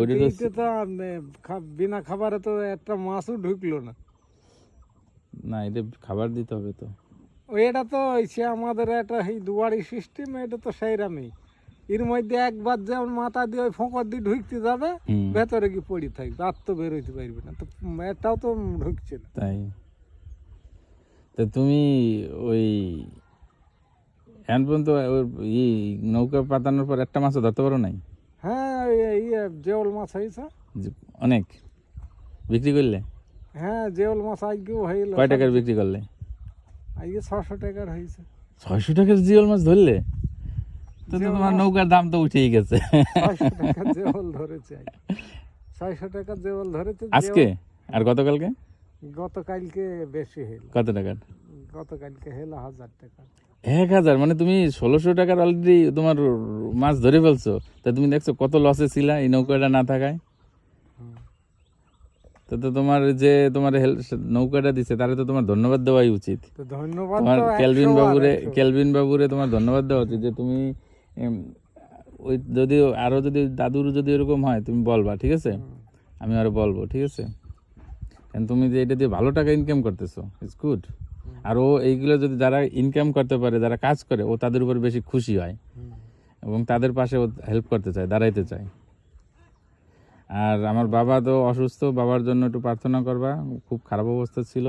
এইটা তো বিনা খাবারে তো একটা মাছও ঢুকলো না। না, এটা খাবার দিতে হবে তো। এটা তো সে আমাদের একটা এই দুয়ারি সিস্টেম, এটা তো সেইরামই। এর মধ্যে একবার যেমন মাথা দিয়ে ওই ফোঁকর দিয়ে ঢুকতে যাবে, ভেতরে কি পড়ে থাকবে, আর তো বেরোইতে পারবে না। তো এটাও তো ঢুকছে না। তাই তা তুমি ওই এখন পর্যন্ত নৌকা পাতানোর পর একটা মাছও ধরতে পারো নাই? হ্যাঁ, জেওল মাছ হয়েছে অনেক। বিক্রি করলে? হ্যাঁ, জেওল মাছ আজকেও হইল। কয় টাকার বিক্রি করলে? আজকে 600 টাকার হয়েছে। 600 টাকার জিওল মাছ ধরলে? তো তোমার নৌকার দাম তো উঠেই গেছে। 600 টাকা জেওল ধরেছে, 600 টাকা জেওল ধরেছে আজকে আর গতকালকে? গতকালকে বেশি হইল। কত টাকার? গতকালকে হইল 1000 টাকা। 1000? মানে তুমি 1600 টাকার অলরেডি তোমার মাছ ধরে ফেলছো। তা তুমি দেখছো কত লসে ছিলা এই নৌকাটা না থাকায়। তো তোমার যে তোমার নৌকাটা দিছে তারে তো তোমার ধন্যবাদ দেওয়াই উচিত। তো ধন্যবাদ তোমার তো কেলভিন বাবুরে তোমার ধন্যবাদ দেওয়া উচিত যে তুমি ওই যদি আরো যদি দাদুর যদি এরকম হয় তুমি বলবা, ঠিক আছে? আমি আরো বলবো, ঠিক আছে? কারণ তুমি যে এটা দিয়ে ভালো টাকা ইনকাম করতেছো, ইটস গুড। আর ও এইগুলো যদি যারা ইনকাম করতে পারে, যারা কাজ করে, ও তাদের উপর বেশি খুশি হয় এবং তাদের পাশে ও হেল্প করতে চায়, দাঁড়াইতে চায়। আর আমার বাবা তো অসুস্থ, বাবার জন্য একটু প্রার্থনা করবা। খুব খারাপ অবস্থা ছিল,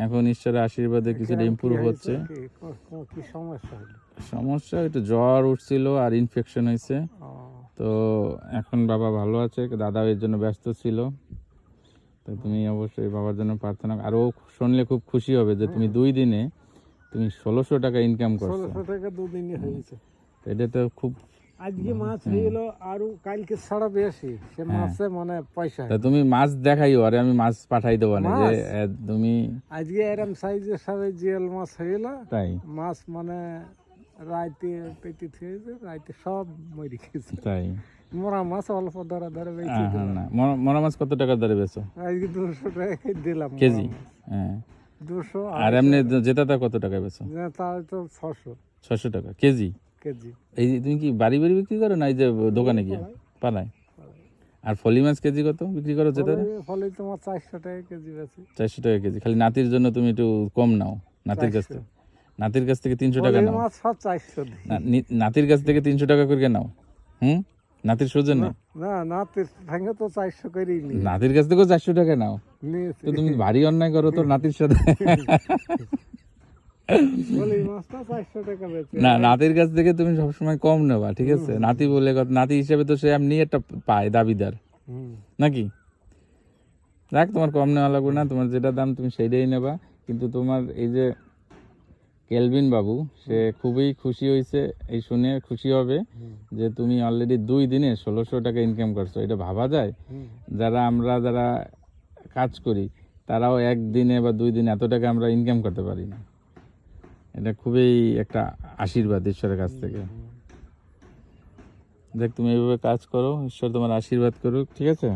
এখন ঈশ্বরের আশীর্বাদে কিছুটা ইমপ্রুভ হচ্ছে। সমস্যা একটু জ্বর উঠছিল আর ইনফেকশন হয়েছে, তো এখন বাবা ভালো আছে। দাদা এর জন্য ব্যস্ত ছিল। তো তুমি অবশ্যই বাবার জন্য প্রার্থনা। আর ও শুনলে খুব খুশি হবে যে তুমি 2 দিনে তুমি 1600 টাকা ইনকাম করছো। 1600 টাকা 2 দিনে হয়েছে। এটা তো খুব। আজকে মাছ হইলো আর কালকে ছাড়া বেশি, সে মাছে মানে পয়সা। তা তুমি মাছ দেখাইও, আরে আমি মাছ পাঠাই দেবো না যে তুমি। আজকে এরম সাইজের সবাই জিয়াল মাছ হইলো, তাই মাছ মানে রাইতে পেটি থেকে রাইতে সব মরে গেছে। তাই মরা মাছ অল্প ধরে ধরে বেঁচে হ্যাঁ দিলাম। না, মরা মাছ কত টাকা দরে বেচো? আজকে 200 টাকা দিলাম কেজি। হ্যাঁ 200। আর এমনি জেতাটা কত টাকা বেচো? তাও তো 600 টাকা কেজি। এই যে তুমি কি বাড়ি বাড়ি বিক্রি করো না এই যে দোকানে গিয়ে পালায়? আর ফলি মাছ কেজি কত বিক্রি করো? যেটা ফলি তোমার 400 টাকা কেজি বেশি। 400 টাকা কেজি। খালি নাতির জন্য তুমি একটু কম নাও, নাতির কাছ থেকে। নাতির কাছ থেকে 300 টাকা নাও। মাছ সব 400 নাতির কাছ থেকে 300 টাকা করে নাও। নাতির সৌজন্য না, নাতির সঙ্গে তো 400 করেই নি। নাতির কাছ থেকেও 400 টাকা নাও। তো তুমি ভারী অন্যায় করো তো নাতির সাথে। না, নাতির কাছ থেকে তুমি সবসময় কম নেবা, ঠিক আছে? নাতি বলে কথা, নাতি হিসেবে তো সে এমনি একটা পায় দাবিদার, নাকি? দেখ তোমার কম নেওয়া লাগবে না, তোমার যেটা দাম তুমি সেইটাই নেবা। কিন্তু তোমার এই যে কেলভিন বাবু, সে খুবই খুশি হয়েছে, এই শুনে খুশি হবে যে তুমি অলরেডি 2 দিনে 1600 টাকা ইনকাম করছো। এটা ভাবা যায়? যারা কাজ করি তারাও 1 দিনে বা 2 দিনে এত টাকা আমরা ইনকাম করতে পারি না। এটা খুবই একটা আশীর্বাদ ঈশ্বরের কাছ থেকে। দেখ তুমি এইভাবে কাজ করো, ঈশ্বর তোমার আশীর্বাদ করুক, ঠিক আছে?